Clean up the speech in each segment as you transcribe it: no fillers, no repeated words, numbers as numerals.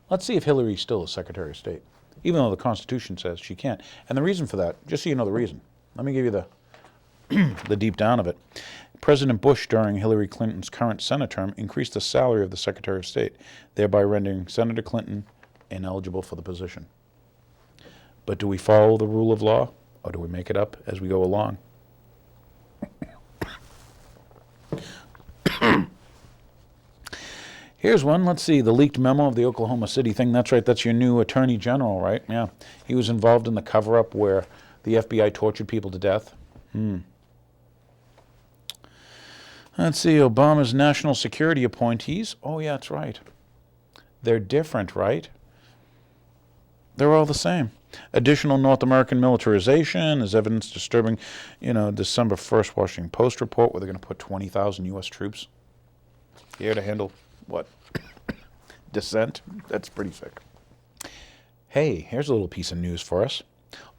Let's see if Hillary's still a Secretary of State, even though the Constitution says she can't. And the reason for that, just so you know the reason, let me give you the deep down of it. President Bush, during Hillary Clinton's current Senate term, increased the salary of the Secretary of State, thereby rendering Senator Clinton ineligible for the position. But do we follow the rule of law, or do we make it up as we go along? Here's one. Let's see. The leaked memo of the Oklahoma City thing. That's right. That's your new Attorney General, right? Yeah. He was involved in the cover-up where the FBI tortured people to death. Let's see. Obama's national security appointees. Oh, yeah, that's right. They're different, right? They're all the same. Additional North American militarization is evidence disturbing, December 1st Washington Post report where they're going to put 20,000 U.S. troops here to handle, what, dissent? That's pretty sick. Hey, here's a little piece of news for us.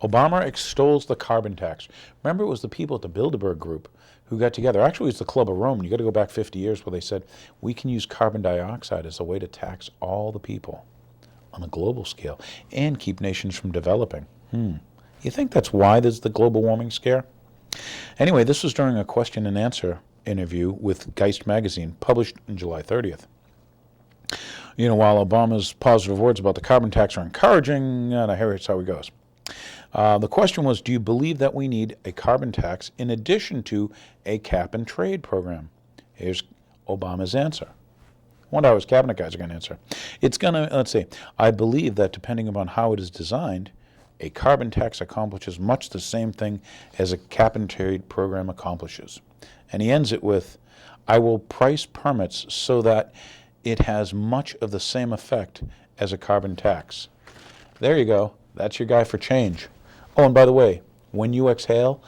Obama extols the carbon tax. Remember, it was the people at the Bilderberg Group who got together. Actually, it's the Club of Rome. You got to go back 50 years where they said, we can use carbon dioxide as a way to tax all the people on a global scale and keep nations from developing. You think that's why there's the global warming scare? Anyway, this was during a question and answer interview with Geist magazine, published on July 30th. While Obama's positive words about the carbon tax are encouraging, here's how it goes. The question was, do you believe that we need a carbon tax in addition to a cap and trade program? Here's Obama's answer. I wonder how his cabinet guys are going to answer. It's going to, let's see, I believe that depending upon how it is designed, a carbon tax accomplishes much the same thing as a cap and trade program accomplishes. And he ends it with, I will price permits so that it has much of the same effect as a carbon tax. There you go. That's your guy for change. Oh, and by the way, when you exhale,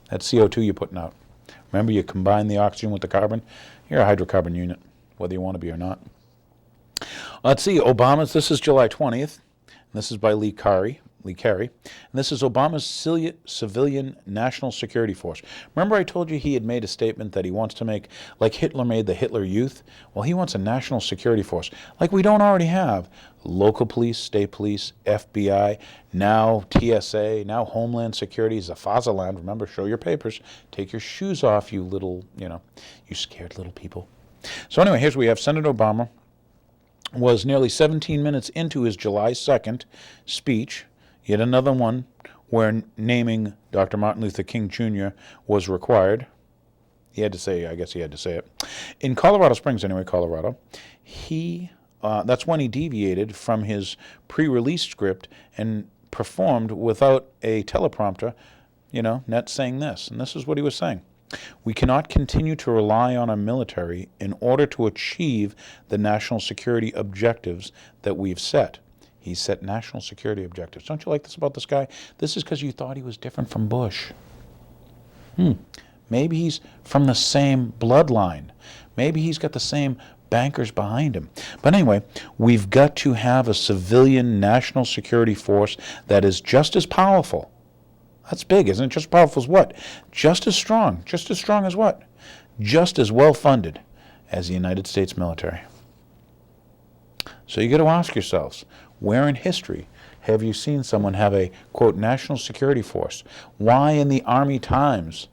that's CO2 you're putting out. Remember, you combine the oxygen with the carbon. You're a hydrocarbon unit, whether you want to be or not. Let's see, Obama's, this is July 20th. And this is by Lee Carey. And this is Obama's civilian national security force. Remember I told you he had made a statement that he wants to make, like Hitler made the Hitler Youth? Well, he wants a national security force, like we don't already have. Local police, state police, FBI, now TSA, now Homeland Security, Zafazaland. Remember, show your papers. Take your shoes off, you little, you scared little people. So anyway, here's where we have Senator Obama was nearly 17 minutes into his July 2nd speech, yet another one where naming Dr. Martin Luther King Jr. was required. He had to say, I guess he had to say it. In Colorado Springs, anyway, Colorado, that's when he deviated from his pre-release script and performed without a teleprompter, net saying this. And this is what he was saying. We cannot continue to rely on our military in order to achieve the national security objectives that we've set. He set national security objectives. Don't you like this about this guy? This is because you thought he was different from Bush. Maybe he's from the same bloodline. Maybe he's got the same bankers behind him. But anyway, we've got to have a civilian national security force that is just as powerful. That's big, isn't it? Just as powerful as what? Just as strong. Just as strong as what? Just as well funded as the United States military. So you got to ask yourselves, where in history have you seen someone have a, quote, national security force? Why in the Army Times,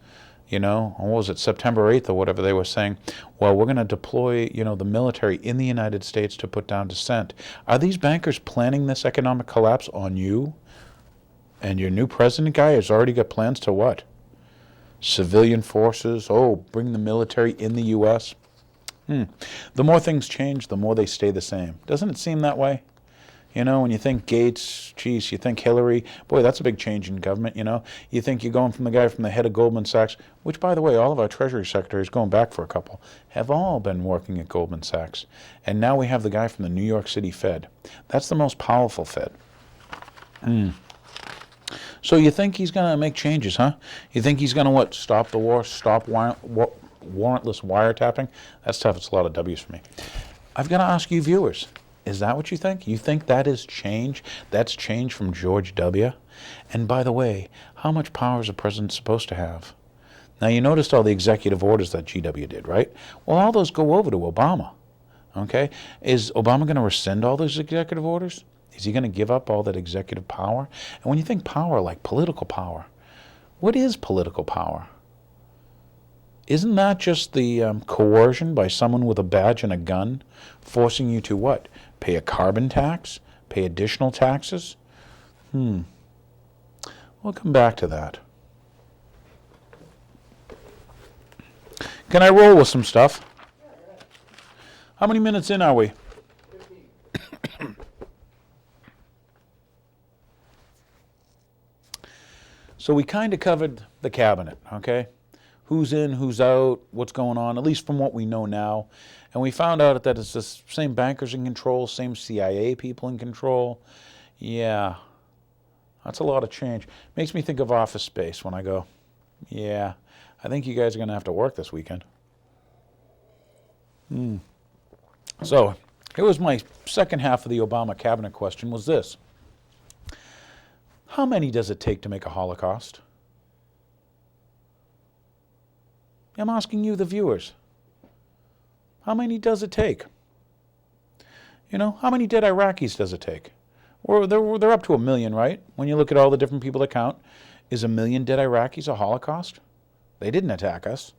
what was it, September 8th or whatever, they were saying, well, we're going to deploy, the military in the United States to put down dissent. Are these bankers planning this economic collapse on you? And your new president guy has already got plans to what? Civilian forces, bring the military in the U.S.? The more things change, the more they stay the same. Doesn't it seem that way? When you think Gates, you think Hillary, boy, that's a big change in government, You think you're going from the guy from the head of Goldman Sachs, which, by the way, all of our Treasury secretaries, going back for a couple, have all been working at Goldman Sachs. And now we have the guy from the New York City Fed. That's the most powerful Fed. So you think he's going to make changes, huh? You think he's going to, stop the war, stop warrantless wiretapping? That's tough. It's a lot of W's for me. I've got to ask you viewers, is that what you think? You think that is change? That's change from George W.? And by the way, how much power is a president supposed to have? Now, you noticed all the executive orders that GW did, right? Well, all those go over to Obama. Okay? Is Obama going to rescind all those executive orders? Is he going to give up all that executive power? And when you think power, like political power, what is political power? Isn't that just the coercion by someone with a badge and a gun forcing you to what? Pay a carbon tax? Pay additional taxes? We'll come back to that. Can I roll with some stuff? How many minutes in are we? 15. So we kind of covered the cabinet, okay? Who's in, who's out, what's going on, at least from what we know now. And we found out that it's the same bankers in control, same CIA people in control. Yeah, that's a lot of change. Makes me think of Office Space when I go, yeah, I think you guys are going to have to work this weekend. So here was my second half of the Obama cabinet question was this. How many does it take to make a Holocaust? I'm asking you, the viewers. How many does it take? You know, how many dead Iraqis does it take? Or they're up to 1 million, right? When you look at all the different people that count, is 1 million dead Iraqis a Holocaust? They didn't attack us.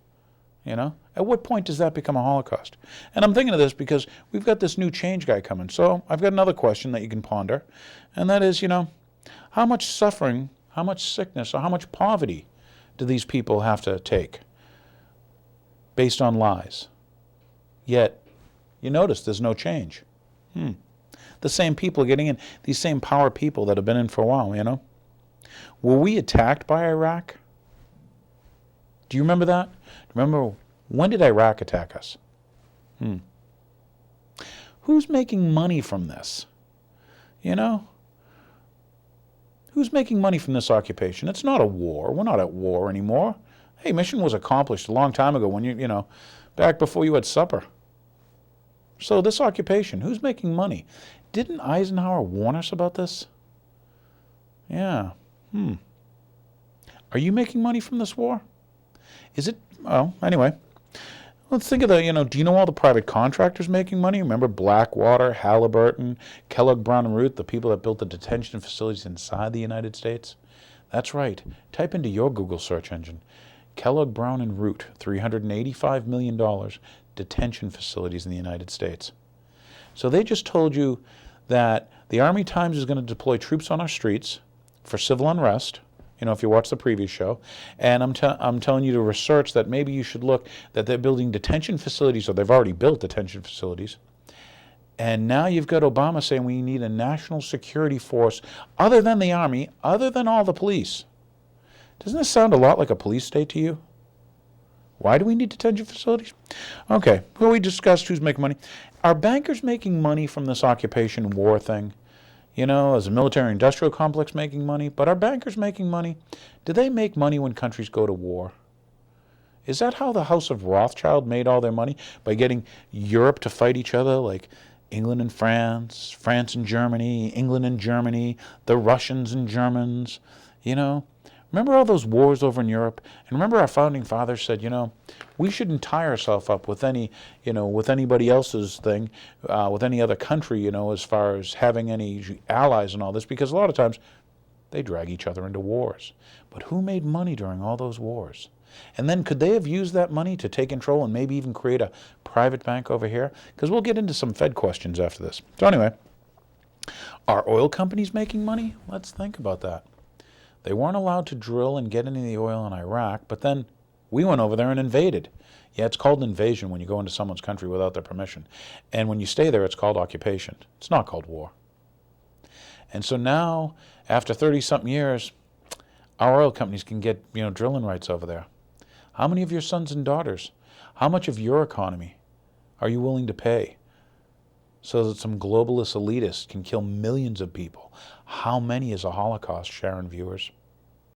You know, at what point does that become a Holocaust? And I'm thinking of this because we've got this new change guy coming. So I've got another question that you can ponder, and that is, you know, how much suffering, how much sickness, or how much poverty do these people have to take based on lies? Yet, you notice there's no change. The same people are getting in, these same power people that have been in for a while, you know. Were we attacked by Iraq? Do you remember that? Remember, when did Iraq attack us? Who's making money from this? You know? Who's making money from this occupation? It's not a war. We're not at war anymore. Hey, mission was accomplished a long time ago when you know, back before you had supper. So this occupation, who's making money? Didn't Eisenhower warn us about this? Yeah. Are you making money from this war? Is it, well, anyway. Let's think of the, you know, do you know all the private contractors making money? Remember Blackwater, Halliburton, Kellogg, Brown and Root, the people that built the detention facilities inside the United States? That's right. Type into your Google search engine, Kellogg, Brown and Root, $385 million detention facilities in the United States. So they just told you that the Army Times is going to deploy troops on our streets for civil unrest, you know, if you watch the previous show, and I'm telling you to research that maybe you should look that they're building detention facilities, or they've already built detention facilities. And now you've got Obama saying we need a national security force other than the Army, other than all the police. Doesn't this sound a lot like a police state to you? Why do we need detention facilities? Okay, well, we discussed who's making money. Are bankers making money from this occupation war thing? You know, is the military-industrial complex making money? But are bankers making money? Do they make money when countries go to war? Is that how the House of Rothschild made all their money? By getting Europe to fight each other, like England and France, France and Germany, England and Germany, the Russians and Germans, you know? Remember all those wars over in Europe? And remember our founding fathers said, you know, we shouldn't tie ourselves up with any, you know, with anybody else's thing, with any other country, you know, as far as having any allies and all this, because a lot of times they drag each other into wars. But who made money during all those wars? And then could they have used that money to take control and maybe even create a private bank over here? Because we'll get into some Fed questions after this. So anyway, are oil companies making money? Let's think about that. They weren't allowed to drill and get any of the oil in Iraq, but then we went over there and invaded. Yeah, it's called invasion when you go into someone's country without their permission. And when you stay there, it's called occupation. It's not called war. And so now, after 30-something years, our oil companies can get, you know, drilling rights over there. How many of your sons and daughters, how much of your economy are you willing to pay so that some globalist elitists can kill millions of people? How many is a Holocaust, Sharon viewers?